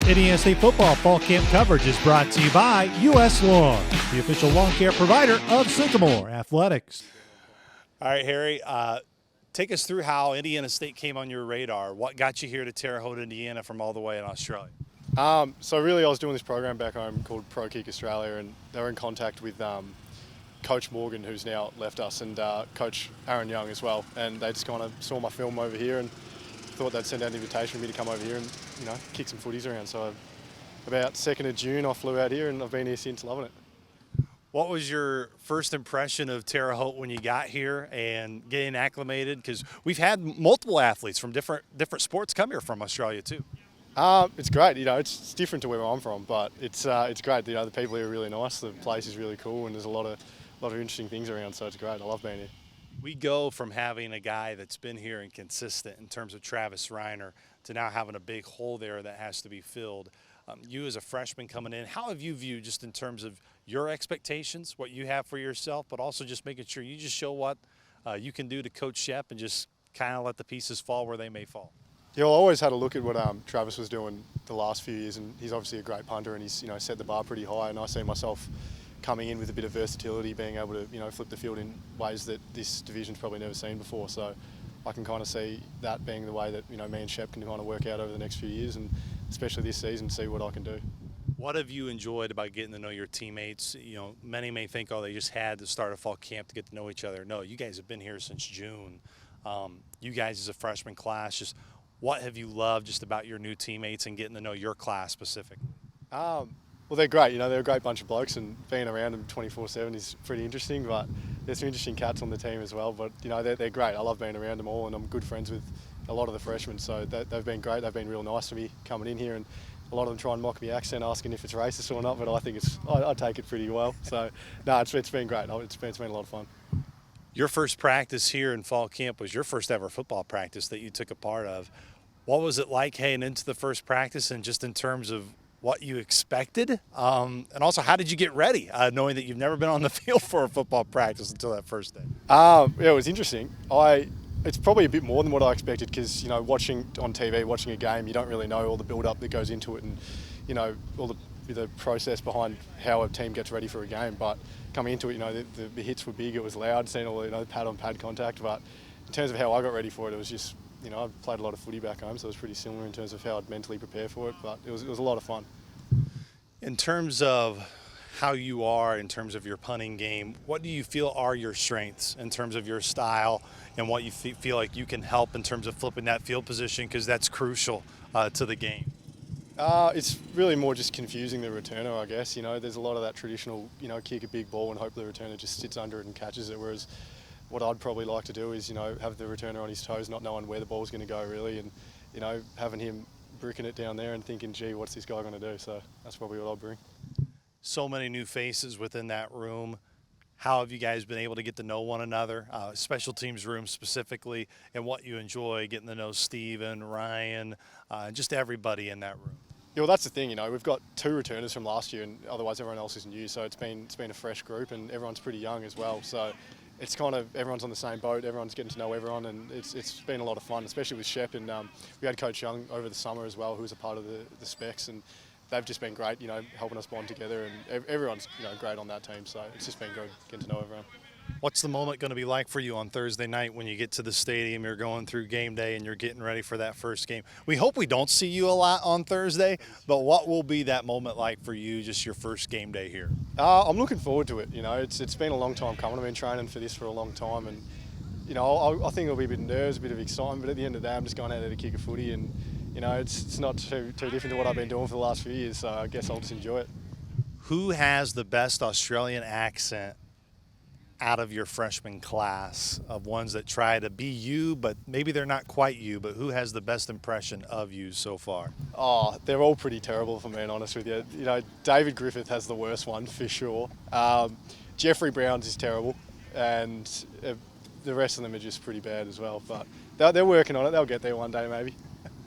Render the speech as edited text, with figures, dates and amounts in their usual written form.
Indiana State football fall camp coverage is brought to you by U.S. Lawn, the official lawn care provider of Sycamore Athletics. All right, Harry, take us through how Indiana State came on your radar. What got you here to Terre Haute, Indiana from all the way in Australia? So really I was doing this program back home called Pro Kick Australia, and they were in contact with Coach Morgan, who's now left us, and Coach Aaron Young as well. And they just kind of saw my film over here and thought they'd send out an invitation for me to come over here and, kick some footies around. So about 2nd of June I flew out here and I've been here since, loving it. What was your first impression of Terre Haute when you got here and getting acclimated? Because we've had multiple athletes from different sports come here from Australia too. It's great. It's different to where I'm from, but it's great. The people here are really nice. The place is really cool, and there's a lot of interesting things around. So it's great. I love being here. We go from having a guy that's been here and consistent in terms of Travis Reiner to now having a big hole there that has to be filled. You as a freshman coming in, how have you viewed just in terms of your expectations, what you have for yourself, but also just making sure you just show what you can do to Coach Shep and just kind of let the pieces fall where they may fall? Yeah, well, I always had a look at what Travis was doing the last few years, and he's obviously a great punter, and he's set the bar pretty high. And I see myself coming in with a bit of versatility, being able to flip the field in ways that this division's probably never seen before. So I can kind of see that being the way that me and Shep can kind of work out over the next few years, and especially this season, see what I can do. What have you enjoyed about getting to know your teammates? Many may think, they just had to start a fall camp to get to know each other. No, you guys have been here since June. You guys as a freshman class, just what have you loved just about your new teammates and getting to know your class specifically? Well, they're great. They're a great bunch of blokes, and being around them 24/7 is pretty interesting. But there's some interesting cats on the team as well. But they're great. I love being around them all, and I'm good friends with a lot of the freshmen. So they've been great. They've been real nice to me coming in here, and a lot of them try and mock my accent, asking if it's racist or not. But I think I take it pretty well. So no, it's been great. It's been a lot of fun. Your first practice here in fall camp was your first ever football practice that you took a part of. What was it like heading into the first practice, and just in terms of what you expected? And also, how did you get ready, knowing that you've never been on the field for a football practice until that first day? Yeah, it was interesting. It's probably a bit more than what I expected, because, watching on TV, watching a game, you don't really know all the build-up that goes into it, and, all the process behind how a team gets ready for a game. But coming into it, the hits were big, it was loud, seeing all the pad-on-pad contact. But in terms of how I got ready for it, it was just, I played a lot of footy back home, so it was pretty similar in terms of how I'd mentally prepare for it. But it was a lot of fun. In terms of how you are, in terms of your punting game, what do you feel are your strengths in terms of your style, and what you feel like you can help in terms of flipping that field position, because that's crucial to the game? It's really more just confusing the returner, I guess. There's a lot of that traditional, kick a big ball and hope the returner just sits under it and catches it, whereas what I'd probably like to do is, have the returner on his toes, not knowing where the ball's going to go really, and, having him bricking it down there and thinking, gee, what's this guy going to do? So that's probably what I'll bring. So many new faces within that room. How have you guys been able to get to know one another, special teams room specifically, and what you enjoy getting to know Steven, Ryan, just everybody in that room? Yeah, well, that's the thing. We've got 2 returners from last year, and otherwise everyone else is new. So it's been a fresh group, and everyone's pretty young as well. So it's kind of everyone's on the same boat. Everyone's getting to know everyone, and it's been a lot of fun, especially with Shep. And we had Coach Young over the summer as well, who was a part of the specs, and they've just been great. Helping us bond together, and everyone's great on that team. So it's just been good getting to know everyone. What's the moment going to be like for you on Thursday night when you get to the stadium, you're going through game day, and you're getting ready for that first game? We hope we don't see you a lot on Thursday, but what will be that moment like for you, just your first game day here? I'm looking forward to it. It's been a long time coming. I've been training for this for a long time, and I think it'll be a bit of nerves, a bit of excitement, but at the end of the day, I'm just going out there to kick a footy, and it's not too different to what I've been doing for the last few years, so I guess I'll just enjoy it. Who has the best Australian accent out of your freshman class, of ones that try to be you, but maybe they're not quite you, but who has the best impression of you so far? Oh, they're all pretty terrible, if I'm being honest with you. David Griffith has the worst one for sure. Jeffrey Brown's is terrible, and the rest of them are just pretty bad as well. But they're working on it. They'll get there one day maybe.